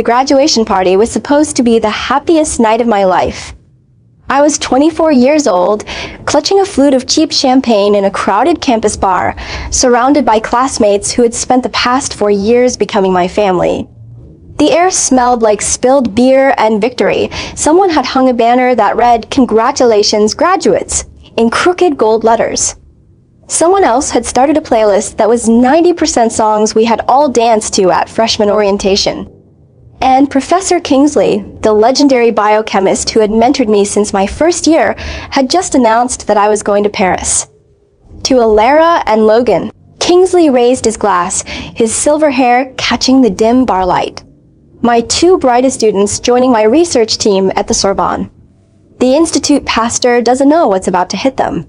The graduation party was supposed to be the happiest night of my life. I was 24 years old, clutching a flute of cheap champagne in a crowded campus bar, surrounded by classmates who had spent the past 4 years becoming my family. The air smelled like spilled beer and victory. Someone had hung a banner that read, "Congratulations, graduates," in crooked gold letters. Someone else had started a playlist that was 90% songs we had all danced to at freshman orientation. And Professor Kingsley, the legendary biochemist who had mentored me since my first year, had just announced that I was going to Paris. To Alara and Logan, Kingsley raised his glass, his silver hair catching the dim bar light. My 2 brightest students joining my research team at the Sorbonne. The institute pastor doesn't know what's about to hit them.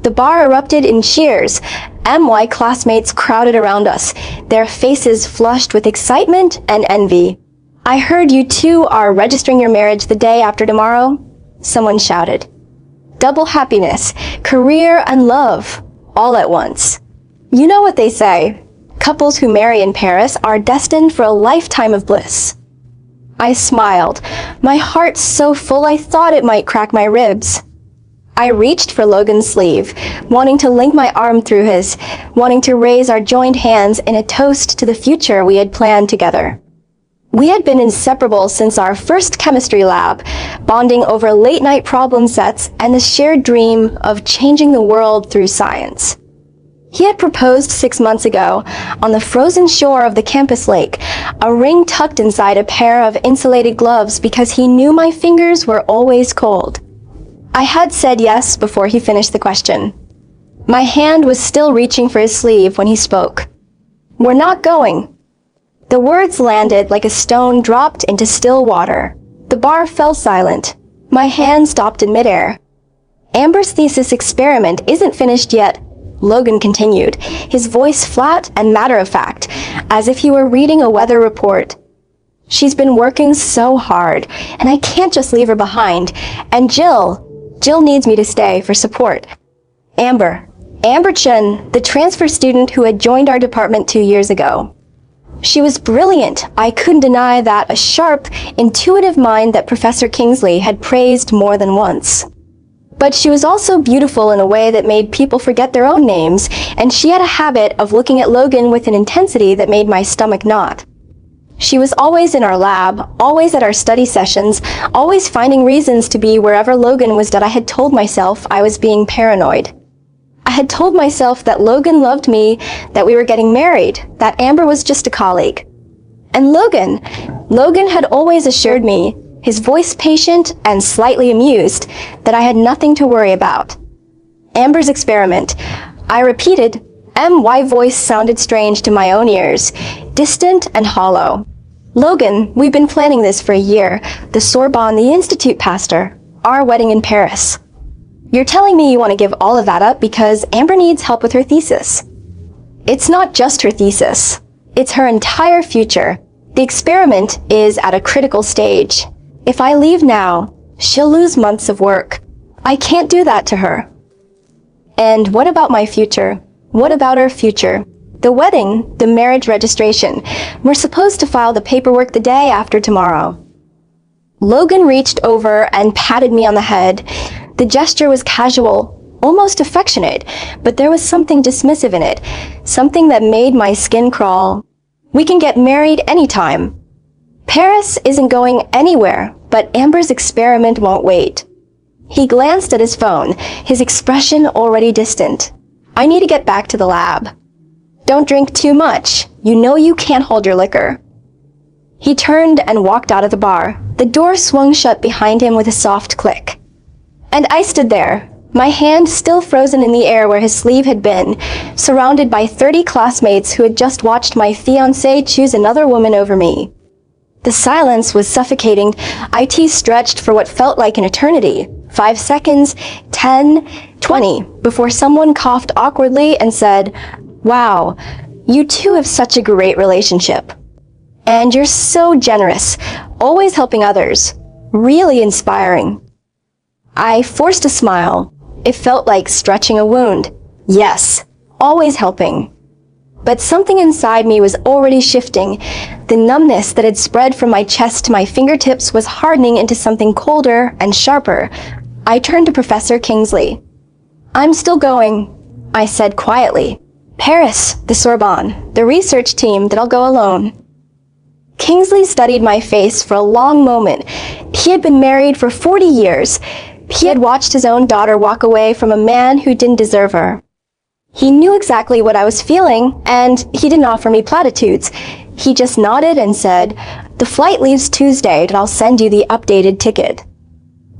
The bar erupted in cheers. MY classmates crowded around us, their faces flushed with excitement and envy. "I heard you 2 are registering your marriage the day after tomorrow," someone shouted. Double happiness, career and love, all at once. You know what they say, couples who marry in Paris are destined for a lifetime of bliss. I smiled, my heart so full I thought it might crack my ribs. I reached for Logan's sleeve, wanting to link my arm through his, wanting to raise our joined hands in a toast to the future we had planned together. We had been inseparable since our first chemistry lab, bonding over late-night problem sets and the shared dream of changing the world through science. He had proposed 6 months ago, on the frozen shore of the campus lake, a ring tucked inside a pair of insulated gloves because he knew my fingers were always cold. I had said yes before he finished the question. My hand was still reaching for his sleeve when he spoke. "We're not going." The words landed like a stone dropped into still water. The bar fell silent. My hand stopped in midair. "Amber's thesis experiment isn't finished yet," Logan continued, his voice flat and matter-of-fact, as if he were reading a weather report. "She's been working so hard, and I can't just leave her behind. And Jill needs me to stay for support." Amber Chen, the transfer student who had joined our department 2 years ago. She was brilliant. I couldn't deny that, a sharp, intuitive mind that Professor Kingsley had praised more than once. But she was also beautiful in a way that made people forget their own names, and she had a habit of looking at Logan with an intensity that made my stomach knot. She was always in our lab, always at our study sessions, always finding reasons to be wherever Logan was that I had told myself I was being paranoid. I had told myself that Logan loved me, that we were getting married, that Amber was just a colleague. And Logan had always assured me, his voice patient and slightly amused, that I had nothing to worry about. Amber's experiment. I repeated. My voice sounded strange to my own ears, distant and hollow. "Logan, we've been planning this for a year. The Sorbonne, the institute pastor. Our wedding in Paris. You're telling me you want to give all of that up because Amber needs help with her thesis." "It's not just her thesis. It's her entire future. The experiment is at a critical stage. If I leave now, she'll lose months of work. I can't do that to her." "And what about my future? What about our future? The wedding, the marriage registration. We're supposed to file the paperwork the day after tomorrow." Logan reached over and patted me on the head. The gesture was casual, almost affectionate, but there was something dismissive in it, something that made my skin crawl. "We can get married anytime. Paris isn't going anywhere, but Amber's experiment won't wait." He glanced at his phone, his expression already distant. "I need to get back to the lab." "Don't drink too much. You know you can't hold your liquor." He turned and walked out of the bar. The door swung shut behind him with a soft click. And I stood there, my hand still frozen in the air where his sleeve had been, surrounded by 30 classmates who had just watched my fiancé choose another woman over me. The silence was suffocating. IT stretched for what felt like an eternity. 5 seconds, 10, 20, before someone coughed awkwardly and said, "Wow, you two have such a great relationship. And you're so generous, always helping others. Really inspiring." I forced a smile. It felt like stretching a wound. Yes, always helping. But something inside me was already shifting. The numbness that had spread from my chest to my fingertips was hardening into something colder and sharper. I turned to Professor Kingsley. "I'm still going," I said quietly. "Paris, the Sorbonne, the research team that I'll go alone." Kingsley studied my face for a long moment. He had been married for 40 years. He had watched his own daughter walk away from a man who didn't deserve her. He knew exactly what I was feeling, and he didn't offer me platitudes. He just nodded and said, "The flight leaves Tuesday, and I'll send you the updated ticket."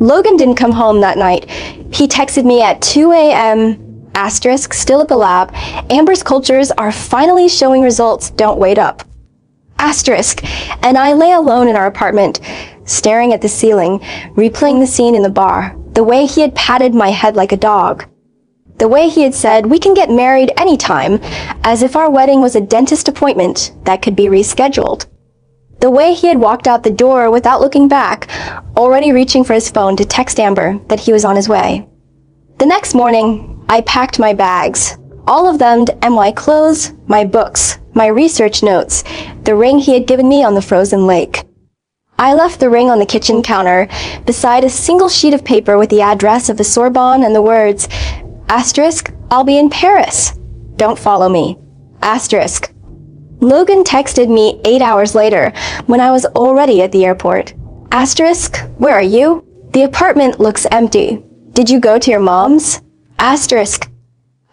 Logan didn't come home that night. He texted me at 2 a.m. Asterisk, still at the lab. "Amber's cultures are finally showing results, don't wait up." Asterisk, and I lay alone in our apartment, staring at the ceiling, replaying the scene in the bar, the way he had patted my head like a dog. The way he had said, "We can get married anytime," as if our wedding was a dentist appointment that could be rescheduled. The way he had walked out the door without looking back, already reaching for his phone to text Amber that he was on his way. The next morning, I packed my bags, all of them my clothes, my books, my research notes, the ring he had given me on the frozen lake. I left the ring on the kitchen counter, beside a single sheet of paper with the address of the Sorbonne and the words, asterisk, "I'll be in Paris. Don't follow me." Asterisk. Logan texted me 8 hours later, when I was already at the airport. Asterisk, "Where are you? The apartment looks empty. Did you go to your mom's?" Asterisk.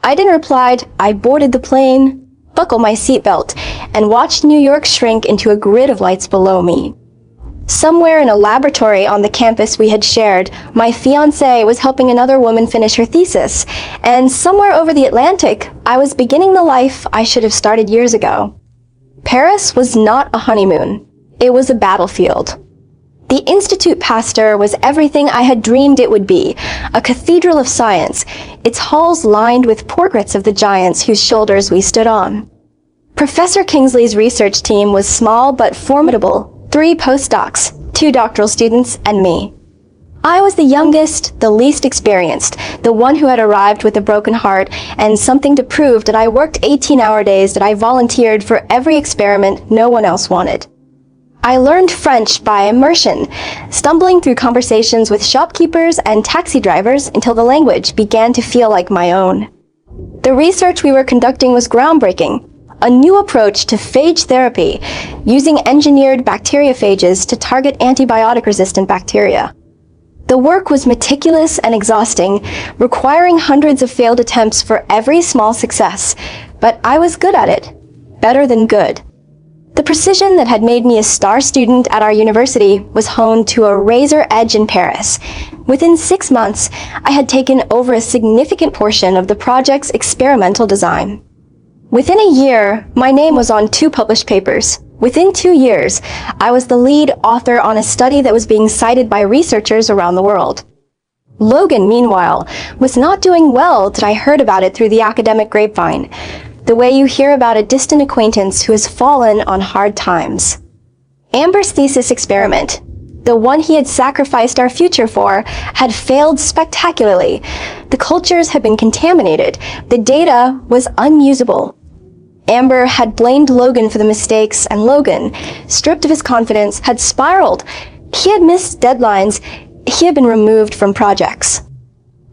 I didn't reply. I boarded the plane, buckled my seatbelt, and watched New York shrink into a grid of lights below me. Somewhere in a laboratory on the campus we had shared, my fiancé was helping another woman finish her thesis, and somewhere over the Atlantic, I was beginning the life I should have started years ago. Paris was not a honeymoon. It was a battlefield. The Institute Pasteur was everything I had dreamed it would be, a cathedral of science, its halls lined with portraits of the giants whose shoulders we stood on. Professor Kingsley's research team was small but formidable. 3 postdocs, 2 doctoral students, and me. I was the youngest, the least experienced, the one who had arrived with a broken heart and something to prove, that I worked 18-hour days, that I volunteered for every experiment no one else wanted. I learned French by immersion, stumbling through conversations with shopkeepers and taxi drivers until the language began to feel like my own. The research we were conducting was groundbreaking. A new approach to phage therapy, using engineered bacteriophages to target antibiotic-resistant bacteria. The work was meticulous and exhausting, requiring hundreds of failed attempts for every small success, but I was good at it, better than good. The precision that had made me a star student at our university was honed to a razor edge in Paris. Within 6 months, I had taken over a significant portion of the project's experimental design. Within a year, my name was on 2 published papers. Within 2 years, I was the lead author on a study that was being cited by researchers around the world. Logan, meanwhile, was not doing well that I heard about it through the academic grapevine, the way you hear about a distant acquaintance who has fallen on hard times. Amber's thesis experiment, the one he had sacrificed our future for, had failed spectacularly. The cultures had been contaminated. The data was unusable. Amber had blamed Logan for the mistakes, and Logan, stripped of his confidence, had spiraled. He had missed deadlines. He had been removed from projects.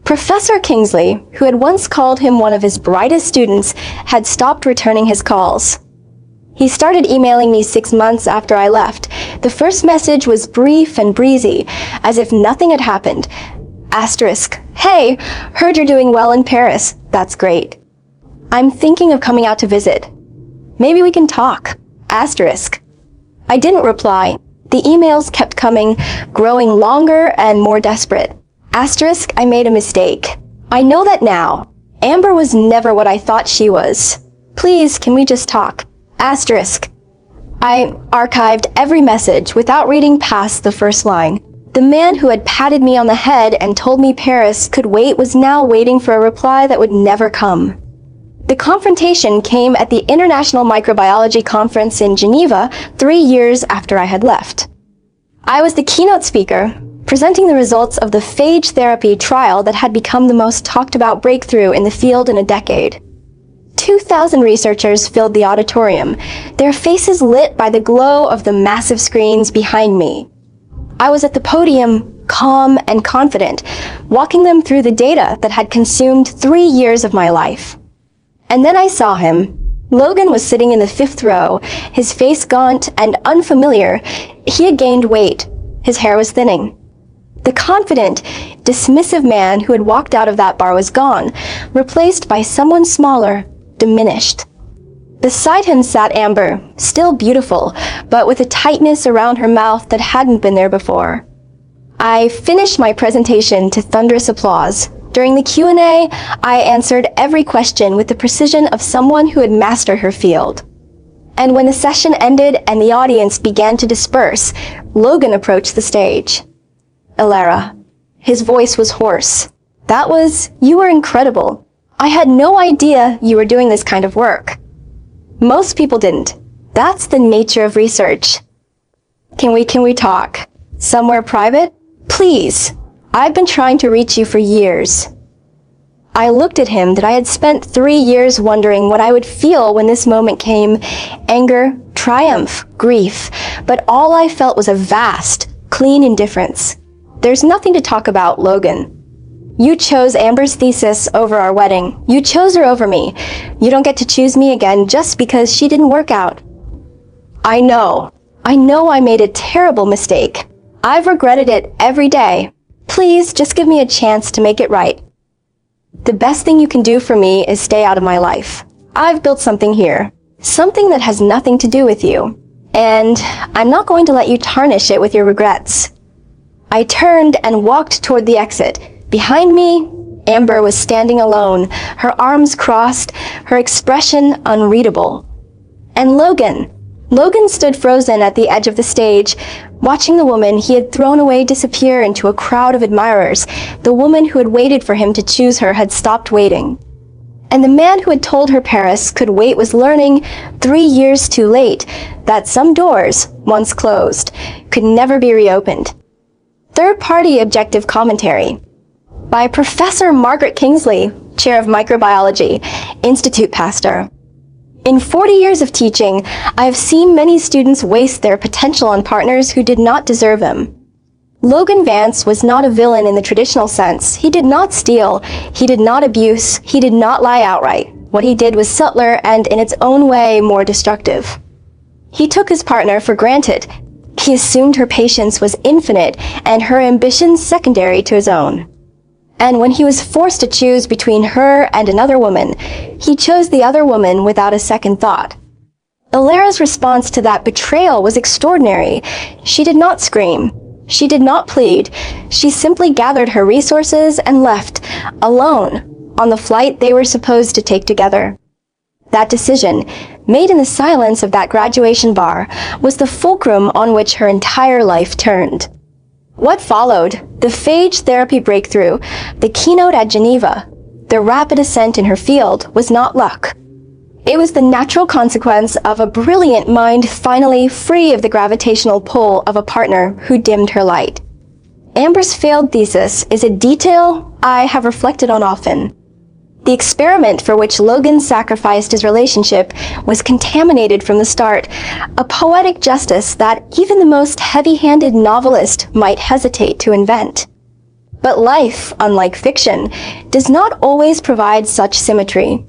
Professor Kingsley, who had once called him one of his brightest students, had stopped returning his calls. He started emailing me 6 months after I left. The first message was brief and breezy, as if nothing had happened. Asterisk, "Hey, heard you're doing well in Paris. That's great. I'm thinking of coming out to visit. Maybe we can talk." Asterisk. I didn't reply. The emails kept coming, growing longer and more desperate. Asterisk, I made a mistake. I know that now. Amber was never what I thought she was. Please, can we just talk? Asterisk. I archived every message without reading past the first line. The man who had patted me on the head and told me Paris could wait was now waiting for a reply that would never come. The confrontation came at the International Microbiology Conference in Geneva 3 years after I had left. I was the keynote speaker, presenting the results of the phage therapy trial that had become the most talked about breakthrough in the field in a decade. 2,000 researchers filled the auditorium, their faces lit by the glow of the massive screens behind me. I was at the podium, calm and confident, walking them through the data that had consumed 3 years of my life. And then I saw him. Logan was sitting in the 5th row, his face gaunt and unfamiliar. He had gained weight. His hair was thinning. The confident, dismissive man who had walked out of that bar was gone, replaced by someone smaller, diminished. Beside him sat Amber, still beautiful, but with a tightness around her mouth that hadn't been there before. I finished my presentation to thunderous applause. During the Q&A, I answered every question with the precision of someone who had mastered her field. And when the session ended and the audience began to disperse, Logan approached the stage. "Alara." His voice was hoarse. "You were incredible. I had no idea you were doing this kind of work." Most people didn't. That's the nature of research. Can we talk? Somewhere private? Please. I've been trying to reach you for years." I looked at him that I had spent 3 years wondering what I would feel when this moment came. Anger, triumph, grief. But all I felt was a vast, clean indifference. "There's nothing to talk about, Logan. You chose Amber's thesis over our wedding. You chose her over me. You don't get to choose me again just because she didn't work out." I know I made a terrible mistake. I've regretted it every day. Please, just give me a chance to make it right. The best thing you can do for me is stay out of my life. I've built something here. Something that has nothing to do with you. And I'm not going to let you tarnish it with your regrets. I turned and walked toward the exit. Behind me, Amber was standing alone, her arms crossed, her expression unreadable. And Logan stood frozen at the edge of the stage, watching the woman he had thrown away disappear into a crowd of admirers. The woman who had waited for him to choose her had stopped waiting. And the man who had told her Paris could wait was learning, 3 years too late, that some doors, once closed, could never be reopened. Third-party objective commentary by Professor Margaret Kingsley, Chair of Microbiology, Institute Pasteur. In 40 years of teaching, I have seen many students waste their potential on partners who did not deserve them. Logan Vance was not a villain in the traditional sense. He did not steal, he did not abuse, he did not lie outright. What he did was subtler and, in its own way, more destructive. He took his partner for granted. He assumed her patience was infinite and her ambitions secondary to his own. And when he was forced to choose between her and another woman, he chose the other woman without a second thought. Alara's response to that betrayal was extraordinary. She did not scream. She did not plead. She simply gathered her resources and left, alone, on the flight they were supposed to take together. That decision, made in the silence of that graduation bar, was the fulcrum on which her entire life turned. What followed, the phage therapy breakthrough, the keynote at Geneva, the rapid ascent in her field, was not luck. It was the natural consequence of a brilliant mind finally free of the gravitational pull of a partner who dimmed her light. Amber's failed thesis is a detail I have reflected on often. The experiment for which Logan sacrificed his relationship was contaminated from the start, a poetic justice that even the most heavy-handed novelist might hesitate to invent. But life, unlike fiction, does not always provide such symmetry.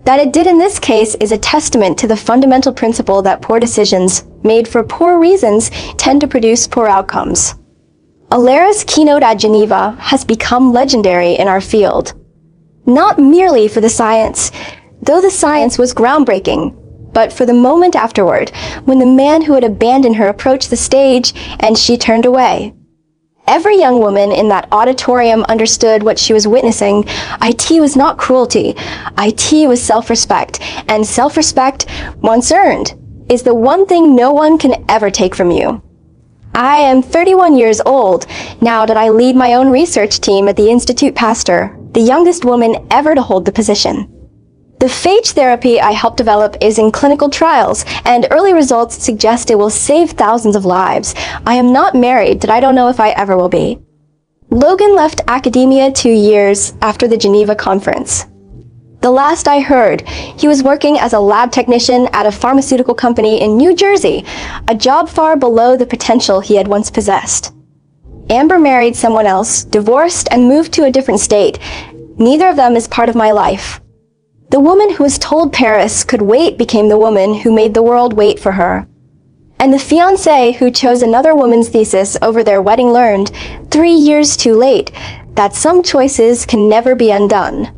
That it did in this case is a testament to the fundamental principle that poor decisions, made for poor reasons, tend to produce poor outcomes. Alara's keynote at Geneva has become legendary in our field. Not merely for the science, though the science was groundbreaking, but for the moment afterward, when the man who had abandoned her approached the stage and she turned away. Every young woman in that auditorium understood what she was witnessing. IT was not cruelty. IT was self-respect, and self-respect, once earned, is the one thing no one can ever take from you. I am 31 years old now that I lead my own research team at the Institute Pasteur, the youngest woman ever to hold the position. The phage therapy I helped develop is in clinical trials, and early results suggest it will save thousands of lives. I am not married, that I don't know if I ever will be. Logan left academia 2 years after the Geneva conference. The last I heard, he was working as a lab technician at a pharmaceutical company in New Jersey, a job far below the potential he had once possessed. Amber married someone else, divorced, and moved to a different state. Neither of them is part of my life. The woman who was told Paris could wait became the woman who made the world wait for her. And the fiancé who chose another woman's thesis over their wedding learned, 3 years too late, that some choices can never be undone.